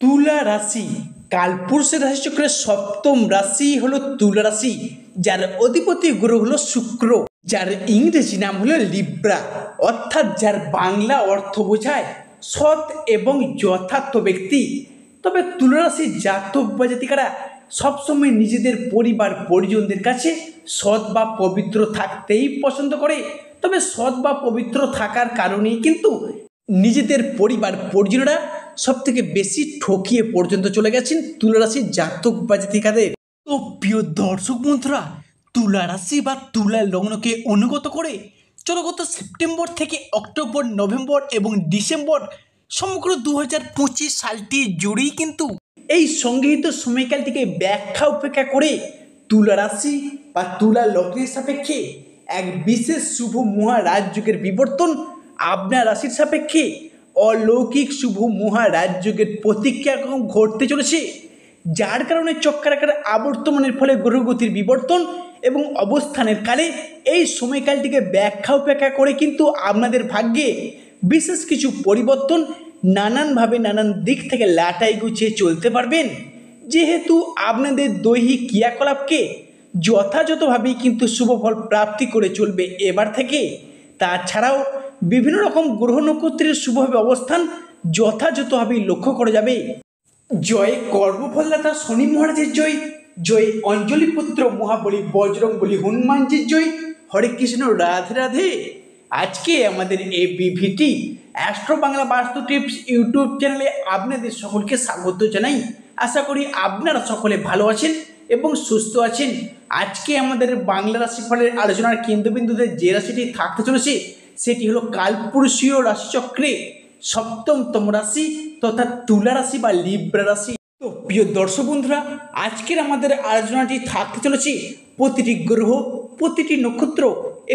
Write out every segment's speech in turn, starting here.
তুলা রাশি কালপুরুষের রাশিচক্রের সপ্তম রাশি হলো তুলা রাশি, যার অধিপতি গ্রহ হলো শুক্র, যার ইংরেজি নাম হলো লিব্রা, অর্থাৎ যার বাংলা অর্থ বোঝায় সৎ এবং যথার্থ ব্যক্তি। তবে তুলা রাশির জাতক বা জাতিকারা সবসময় নিজেদের পরিবার পরিজনদের কাছে সৎ বা পবিত্র থাকতেই পছন্দ করে। তবে সৎ বা পবিত্র থাকার কারণেই কিন্তু নিজেদের পরিবার পরিজনেরা সব থেকে বেশি ঠকিয়ে পর্যন্ত চলে গেছেন তুলা রাশির জাতক বা জাতিকাদের। তো প্রিয় দর্শক বন্ধুরা, তুলা রাশি বা তুলা লগ্নকে অনুগত করে চলো গত সেপ্টেম্বর থেকে অক্টোবর, নভেম্বর এবং ডিসেম্বর সমগ্র 2025 সালটি জুড়েই কিন্তু এই সংগৃহীত সময়কালটিকে ব্যাখ্যা উপেক্ষা করে তুলা রাশি বা তুলা লগ্নের সাপেক্ষে এক বিশেষ শুভ মহারাজযোগের বিবর্তন, আপনার রাশির সাপেক্ষে অলৌকিক শুভ মহারাজযোগের প্রতিক্রিয়া ঘটতে চলেছে, যার কারণে চক্রাকার আবর্তমানের ফলে গ্রহগতির বিবর্তন এবং অবস্থানের কালে এই সময়কালটিকে ব্যাখ্যা উপেক্ষা করে কিন্তু আপনাদের ভাগ্যে বিশেষ কিছু পরিবর্তন নানানভাবে নানান দিক থেকে লাটাই গুছিয়ে চলতে পারবেন, যেহেতু আপনাদের দৈহিক ক্রিয়াকলাপকে যথাযথভাবেই কিন্তু শুভফল প্রাপ্তি করে চলবে এবার থেকে। তাছাড়াও বিভিন্ন রকম গ্রহ নক্ষত্রের শুভভাবে অবস্থান যথাযথভাবেই লক্ষ্য করা যাবে। জয় কর্মফলদাতা শনি মহারাজের জয়, জয় অঞ্জলিপুত্র মহাবলী বজরংবলী হনুমানজির জয়। হরে কৃষ্ণ, রাধে রাধে। আজকে আমাদের এই বিভিটি অ্যাস্ট্রো বাংলা বাস্তু টিপস ইউটিউব চ্যানেলে আপনাদের সকলকে স্বাগত জানাই। আশা করি আপনারা সকলে ভালো আছেন এবং সুস্থ আছেন। আজকে আমাদের বাংলা রাশিফলের আলোচনার কেন্দ্রবিন্দুতে যে রাশিটি থাকতে চলেছে সেটি হলো কালপুরুষীয় রাশিচক্রে সপ্তমতম রাশি তথা তুলা রাশি বা লিব্রা রাশি। তো প্রিয় দর্শক বন্ধুরা, আজকের আমাদের আলোচনাটি থাকতে চলেছে প্রতিটি গ্রহ, প্রতিটি নক্ষত্র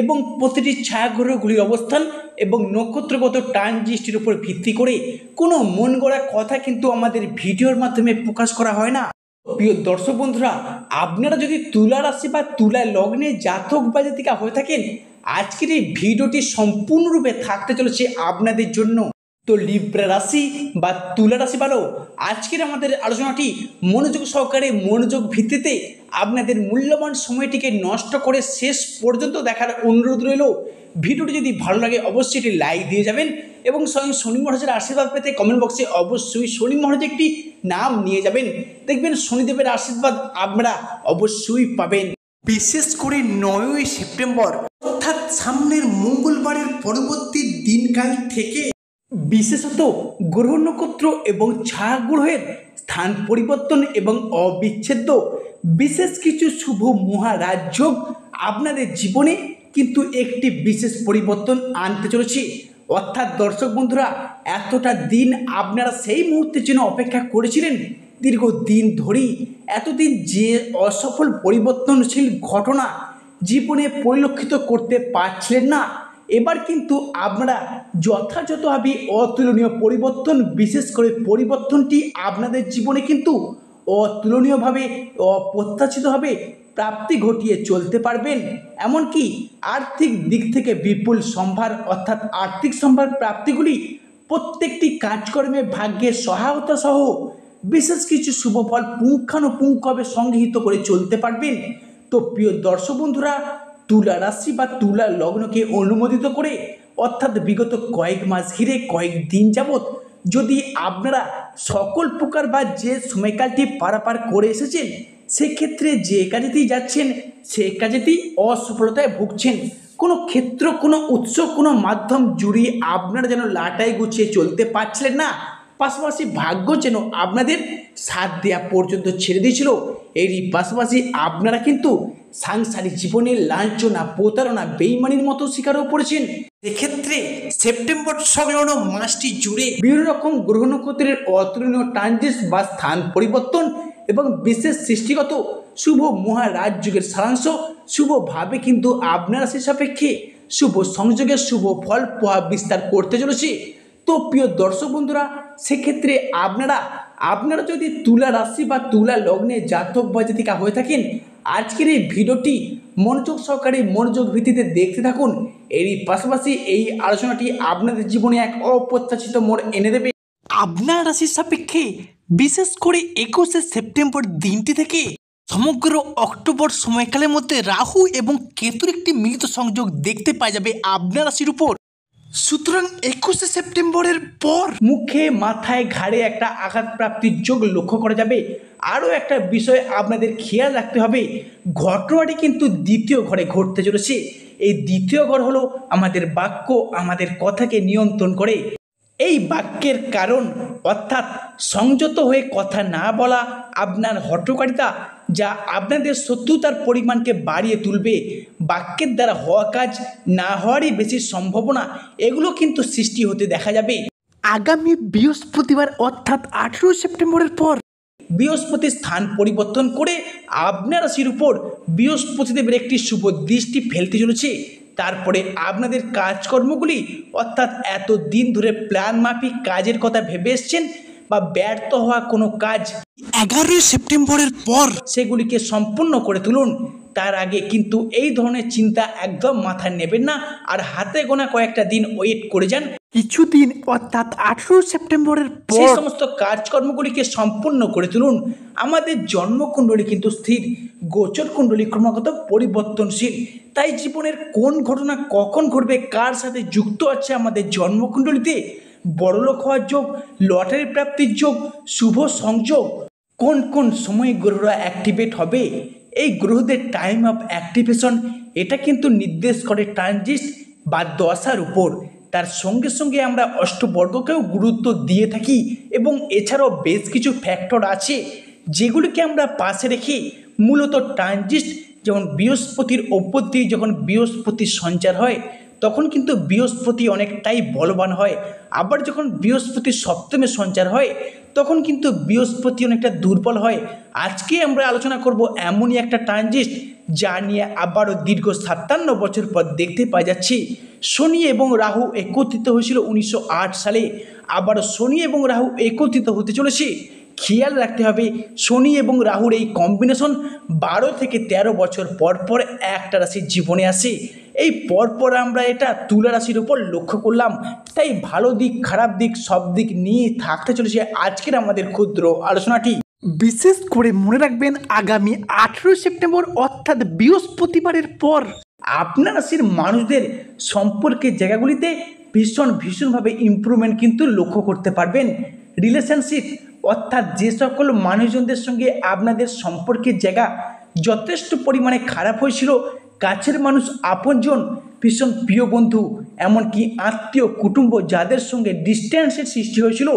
এবং প্রতিটি ছায়াগ্রহগুলির অবস্থান এবং নক্ষত্রগত ট্রানজিস্টের উপর ভিত্তি করে কোনো মন গড়া কথা কিন্তু আমাদের ভিডিওর মাধ্যমে প্রকাশ করা হয় না। প্রিয় দর্শক বন্ধুরা, আপনারা যদি তুলা রাশি বা তুলা লগ্নে জাতক বা জাতিকা হয়ে থাকেন, আজকের এই ভিডিওটি সম্পূর্ণরূপে থাকতে চলেছে আপনাদের জন্য। তো লিব্রা রাশি বা তুলা রাশি ভালো, আজকের আমাদের আলোচনাটি মনোযোগ সহকারে মনোযোগ ভিত্তিতে আপনাদের মূল্যবান সময়টিকে নষ্ট করে শেষ পর্যন্ত দেখার অনুরোধ রইল। ভিডিওটি যদি ভালো লাগে অবশ্যই এটি লাইক দিয়ে যাবেন এবং স্বয়ং শনি মহারাজের আশীর্বাদ পেতে কমেন্ট বক্সে অবশ্যই শনি মহারাজের একটি নাম নিয়ে যাবেন। দেখবেন শনিদেবের আশীর্বাদ আমরা অবশ্যই পাবেন। বিশেষ করে 9ই সেপ্টেম্বর অর্থাৎ সামনের মঙ্গলবারের পরবর্তী দিনকাল থেকে বিশেষত গ্রহ নক্ষত্র এবং ছায়াগ্রহের স্থান পরিবর্তন এবং অবিচ্ছেদ্য বিশেষ কিছু শুভ মহারাজযোগ আপনাদের জীবনে কিন্তু একটি বিশেষ পরিবর্তন আনতে চলেছে। অর্থাৎ দর্শক বন্ধুরা, এতটা দিন আপনারা সেই মুহূর্তের জন্য অপেক্ষা করেছিলেন, দীর্ঘদিন ধরেই এতদিন যে অসফল পরিবর্তনশীল ঘটনা জীবনে পরিলক্ষিত করতে পারছিলেন না, এবার কিন্তু আপনারা যথাযথভাবে অতুলনীয় পরিবর্তন, বিশেষ করে পরিবর্তনটি আপনাদের জীবনে কিন্তু অতুলনীয়ভাবে অপ্রত্যাশিতভাবে প্রাপ্তি ঘটিয়ে চলতে পারবেন। এমনকি আর্থিক দিক থেকে বিপুল সম্ভার অর্থাৎ আর্থিক সম্ভার প্রাপ্তিগুলি প্রত্যেকটি কাজকর্মে ভাগ্যের সহায়তা সহ বিশেষ কিছু শুভফল পুঙ্খানুপুঙ্খভাবে সংগৃহীত করে চলতে পারবেন। তো প্রিয় দর্শক বন্ধুরা, তুলা রাশি বা তুলা লগ্নকে অনুমোদিত করে অর্থাৎ বিগত কয়েক মাস ঘিরে কয়েক দিন যাবৎ যদি আপনারা সকল প্রকার বা যে সময়কালটি পারাপার করে এসেছেন, সেক্ষেত্রে যে কাজেতেই যাচ্ছেন সে কাজেতেই অসফলতায় ভুগছেন, কোনো ক্ষেত্র, কোনো উৎস, কোনো মাধ্যম জুড়ে আপনারা যেন লাটাই গুছিয়ে চলতে পারছিলেন না, পাশাপাশি ভাগ্য যেন আপনাদের সাথ দেওয়া পর্যন্ত ছেড়ে দিয়েছিল। এরই পাশাপাশি আপনারা কিন্তু সাংসারিক জীবনে লাঞ্ছনা, প্রতারণা, বেইমানির মতো শিকারও পড়েছেন। এক্ষেত্রে সেপ্টেম্বর সংলগ্ন মাসটি জুড়ে বিভিন্ন রকম গ্রহ নক্ষত্রের অতুলনীয় ট্রানজিট বা স্থান পরিবর্তন এবং বিশেষ সৃষ্টিগত শুভ মহারাজযোগের সারাংশ শুভভাবে কিন্তু আপনারা সে সাপেক্ষে শুভ সংযোগের শুভ ফল প্রভাব বিস্তার করতে চলেছে। তো প্রিয় দর্শক বন্ধুরা, সেক্ষেত্রে আপনারা যদি তুলা রাশি বা তুলা লগ্নে জাতক বা জাতিকা হয়ে থাকেন, আজকের এই ভিডিওটি মনোযোগ সহকারে মনোযোগ ভিত্তিতে দেখতে থাকুন। এরই পাশাপাশি এই আলোচনাটি আপনাদের জীবনে এক অপ্রত্যাশিত মোড় এনে দেবে। আপনার রাশির সাপেক্ষে বিশেষ করে 21শে সেপ্টেম্বর দিনটি থেকে সমগ্র অক্টোবর সময়কালের মধ্যে রাহু এবং কেতুর একটি মিলিত সংযোগ দেখতে পাওয়া যাবে আপনার রাশির উপর। সুতরাং 21শে সেপ্টেম্বরের পর মুখে মাথায় ঘাড়ে একটা আঘাত প্রাপ্তির যোগ লক্ষ্য করা যাবে। আরও একটা বিষয় আপনাদের খেয়াল রাখতে হবে, ঘটনাটি কিন্তু দ্বিতীয় ঘরে ঘটতে চলেছে। এই দ্বিতীয় ঘর হলো আমাদের বাক্য, আমাদের কথাকে নিয়ন্ত্রণ করে। এই বাক্যের কারণ অর্থাৎ সংযত হয়ে কথা না বলা, আপনার হঠকারিতা যা আপনাদের শত্রুতার পরিমাণকে বাড়িয়ে তুলবে। বাক্যের দ্বারা হওয়া কাজ না হওয়ারই বেশি সম্ভাবনা এগুলো কিন্তু সৃষ্টি হতে দেখা যাবে। আগামী বৃহস্পতিবার অর্থাৎ 18 সেপ্টেম্বরের পর বৃহস্পতি স্থান পরিবর্তন করে আপনার রাশির উপর বৃহস্পতিদেবের একটি শুভ দৃষ্টি ফেলতে চলেছে। তারপরে আপনাদের কাজকর্মগুলি অর্থাৎ এত দিন ধরে প্ল্যান মাফিক কাজের কথা ভেবে এসছেন বা ব্যর্থ হওয়া কোনো কাজ 11 সেপ্টেম্বরের পর সেগুলিকে সম্পূর্ণ করে তুলুন। তার আগে কিন্তু এই ধরনের চিন্তা একদম মাথায় নেবেন না, আর হাতে গোনা কয়েকটা দিন ওয়েট করে যান। কিছুদিন অর্থাৎ 18 সেপ্টেম্বরের পর সেই সমস্ত কাজকর্মগুলিকে সম্পূর্ণ করে তুলুন। আমাদের জন্মকুণ্ডলী কিন্তু স্থির, গোচর কুণ্ডলী ক্রমাগত পরিবর্তনশীল। তাই জীবনের কোন ঘটনা কখন ঘটবে, কার সাথে যুক্ত আছে আমাদের জন্মকুণ্ডলীতে, বড়লোক হওয়ার যোগ, লটারি প্রাপ্তির যোগ, শুভ সংযোগ, কোন কোন সময় গ্রহরা অ্যাক্টিভেট হবে, এই গ্রহদের টাইম অফ অ্যাক্টিভেশন এটা কিন্তু নির্দেশ করে ট্রানজিট বা দশার উপর। তার সঙ্গে সঙ্গে আমরা অষ্টবর্গকেও গুরুত্ব দিয়ে থাকি এবং এছাড়াও বেশ কিছু ফ্যাক্টর আছে যেগুলিকে আমরা পাশে রেখে মূলত ট্রানজিট, যেমন বৃহস্পতির ওপর দিয়ে যখন বৃহস্পতির সঞ্চার হয় তখন কিন্তু বৃহস্পতি অনেকটাই বলবান হয়, আবার যখন বৃহস্পতির সপ্তমে সঞ্চার হয় তখন কিন্তু বৃহস্পতি অনেকটা দুর্বল হয়। আজকে আমরা আলোচনা করব এমনই একটা ট্রানজিট যা নিয়ে আবারও দীর্ঘ 57 বছর পর দেখতে পাওয়া যাচ্ছে। শনি এবং রাহু একত্রিত হয়েছিল 1908 সালে, আবারও শনি এবং রাহু একত্রিত হতে চলেছে। খেয়াল রাখতে হবে শনি এবং রাহুর এই কম্বিনেশন 12 থেকে 13 বছর পর পর একটা রাশির জীবনে আসে। এই পরপর আমরা এটা তুলা রাশির উপর লক্ষ্য করলাম। তাই ভালো দিক খারাপ দিক সব দিক নিয়ে থাকতে চলেছে আজকের আমাদের ক্ষুদ্র আলোচনাটি। বিশেষ করে মনে রাখবেন আগামী 18 সেপ্টেম্বর অর্থাৎ বৃহস্পতিবারের পর আপনার রাশির মানুষদের সম্পর্কের জায়গাগুলিতে ভীষণভাবে ইমপ্রুভমেন্ট কিন্তু লক্ষ্য করতে পারবেন। রিলেশনশিপ অর্থাৎ যে সকল মানুষজনদের সঙ্গে আপনাদের সম্পর্কের জায়গা যথেষ্ট পরিমাণে খারাপ হয়েছিল, কাছের মানুষ, আপনজন, ভীষণ প্রিয় বন্ধু, এমনকি আত্মীয় কুটুম্ব যাদের সঙ্গে ডিস্টেন্সের সৃষ্টি হয়েছিল,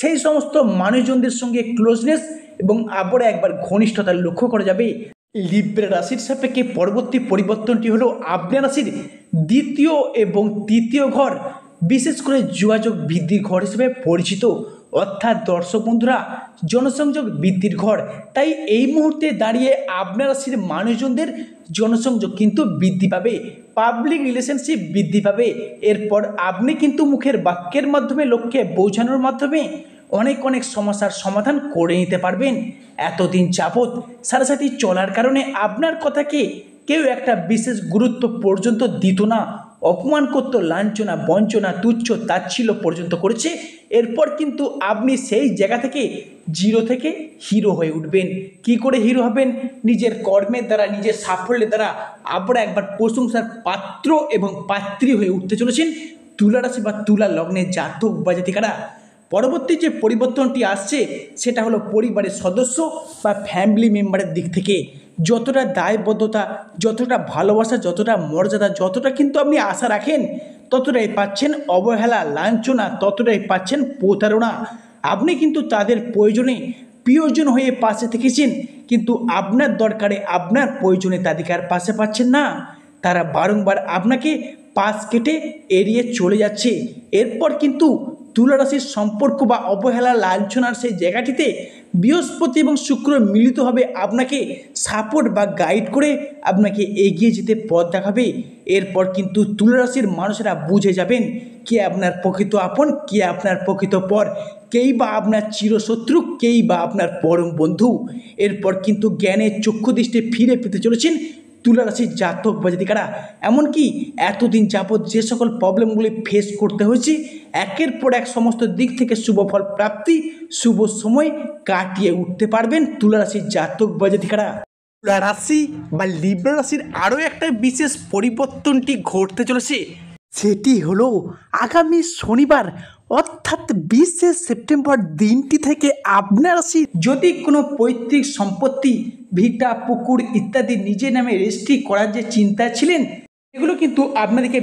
সেই সমস্ত মানুষজনদের সঙ্গে ক্লোজনেস এবং আবার একবার ঘনিষ্ঠতা লক্ষ্য করা যাবে। লিব্রা রাশির সাপেক্ষে পরবর্তী পরিবর্তনটি হলো আপনার রাশির দ্বিতীয় এবং তৃতীয় ঘর, বিশেষ করে যোগাযোগ বৃদ্ধির ঘর হিসেবে পরিচিত, অর্থাৎ দর্শক বন্ধুরা জনসংযোগ বৃদ্ধির ঘর। তাই এই মুহূর্তে দাঁড়িয়ে আপনার রাশির মানুষজনদের জনসংযোগ কিন্তু বৃদ্ধি পাবে, পাবলিক রিলেশনশিপ বৃদ্ধি পাবে। এরপর আপনি কিন্তু মুখের বাক্যের মাধ্যমে লক্ষ্যে বোঝানোর মাধ্যমে অনেক সমস্যার সমাধান করে নিতে পারবেন। এতদিন যাবৎ সাথে চলার কারণে আপনার কথাকে কেউ একটা বিশেষ গুরুত্ব পর্যন্ত দিত না, অপমান করতো, লাঞ্ছনা বঞ্চনা তুচ্ছ তাচ্ছিল্য পর্যন্ত করেছে। এরপর কিন্তু আপনি সেই জায়গা থেকে জিরো থেকে হিরো হয়ে উঠবেন। কি করে হিরো হবেন? নিজের কর্মের দ্বারা, নিজের সাফল্যের দ্বারা আবার একবার প্রশংসার পাত্র এবং পাত্রী হয়ে উঠতে চলেছেন তুলা রাশি বা তুলা লগ্নের জাতক বা জাতিকারা। পরবর্তী যে পরিবর্তনটি আসছে সেটা হলো পরিবারের সদস্য বা ফ্যামিলি মেম্বারের দিক থেকে যতটা দায়বদ্ধতা, যতটা ভালোবাসা, যতটা মর্যাদা, যতটা কিন্তু আপনি আশা রাখেন ততটাই পাচ্ছেন অবহেলা, লাঞ্ছনা, ততটাই পাচ্ছেন প্রতারণা। আপনি কিন্তু তাদের প্রয়োজনে প্রিয়জন হয়ে পাশে থেকেছেন, কিন্তু আপনার দরকারে, আপনার প্রয়োজনে তাদেরকে আর পাশে পাচ্ছেন না। তারা বারংবার আপনাকে পাশ কেটে এড়িয়ে চলে যাচ্ছে। এরপর কিন্তু তুলা রাশির সম্পর্ক বা অবহেলা, লাঞ্ছনার সেই জায়গাটিতে বৃহস্পতি এবং শুক্র মিলিতভাবে আপনাকে সাপোর্ট বা গাইড করে আপনাকে এগিয়ে যেতে পথ দেখাবে। এরপর কিন্তু তুলা রাশির মানুষেরা বুঝে যাবেন কে আপনার প্রকৃত আপন, কে আপনার প্রকৃত পর, কেই বা আপনার চিরশত্রু, কেই বা আপনার পরম বন্ধু। এরপর কিন্তু জ্ঞানের চক্ষু দৃষ্টি ফিরে পেতে চলেছেন তুলা রাশির জাতক বা জাতিকারা। এমনকি এতদিন যাবৎ যে সকল প্রবলেমগুলি ফেস করতে হয়েছে একের পর এক সমস্ত দিক থেকে শুভ ফল প্রাপ্তি, শুভ সময় কাটিয়ে উঠতে পারবেন তুলা রাশির জাতক বা জাতিকারা। তুলা রাশি বা লিব্রা রাশির আরও একটা বিশেষ পরিবর্তনটি ঘটতে চলেছে, সেটি হলো আগামী শনিবার অর্থাৎ 20শে সেপ্টেম্বর দিনটি থেকে আপনার রাশি যদি কোনো পৈতৃক সম্পত্তি, ভিটা, পুকুর ইত্যাদি নিজের নামে রেজিস্ট্রি করার যে চিন্তা ছিলেন, এগুলো কিন্তু আপনাদেরকে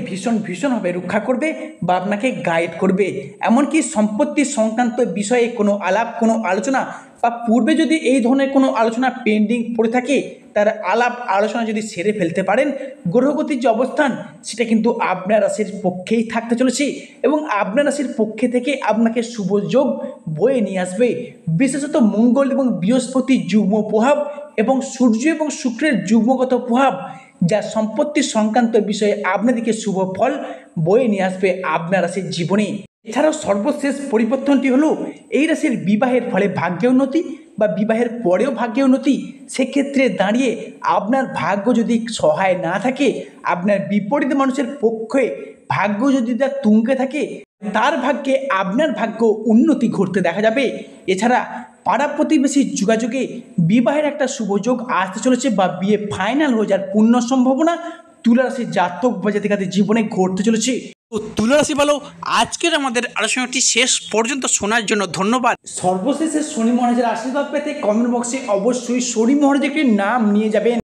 ভীষণভাবে রক্ষা করবে বা আপনাকে গাইড করবে। এমনকি সম্পত্তি সংক্রান্ত বিষয়ে কোনো আলাপ, কোনো আলোচনা বা পূর্বে যদি এই ধরনের কোনো আলোচনা পেন্ডিং পড়ে থাকে তার আলাপ আলোচনা যদি সেরে ফেলতে পারেন, গ্রহগতির যে অবস্থান সেটা কিন্তু আপনার রাশির পক্ষেই থাকতে চলেছে এবং আপনার রাশির পক্ষে থেকে আপনাকে শুভ যোগ বয়ে নিয়ে আসবে। বিশেষত মঙ্গল এবং বৃহস্পতির যুগ্ম প্রভাব এবং সূর্য এবং শুক্রের যুগ্মগত প্রভাব যা সম্পত্তি সংক্রান্ত বিষয়ে আপনাদেরকে শুভ ফল বয়ে নিয়ে আসবে আপনার রাশির জীবনে। এছাড়াও সর্বশেষ পরিবর্তনটি হলো এই রাশির বিবাহের ফলে ভাগ্যে উন্নতি বা বিবাহের পরেও ভাগ্যে উন্নতি। সেক্ষেত্রে দাঁড়িয়ে আপনার ভাগ্য যদি সহায় না থাকে, আপনার বিপরীত মানুষের পক্ষে ভাগ্য যদি তার তুঙ্গে থাকে, তার ভাগ্যে আপনার ভাগ্য উন্নতি ঘটতে দেখা যাবে। এছাড়া পাড়া প্রতিবেশীর যোগাযোগে বিবাহের একটা শুভযোগ আসতে চলেছে বা বিয়ে ফাইনাল হয়ে যাওয়ার পূর্ণ সম্ভাবনা তুলা রাশির জাতক বা জাতিকাদের জীবনে ঘটতে চলেছে। তো তুলা রাশি ভালো, আজকের আমাদের আলোচনাটি শেষ পর্যন্ত শোনার জন্য ধন্যবাদ। সর্বশেষে শনি মহারাজের আশীর্বাদ পেতে কমেন্ট বক্সে অবশ্যই শনি মহারাজের একটি নাম নিয়ে যাবেন।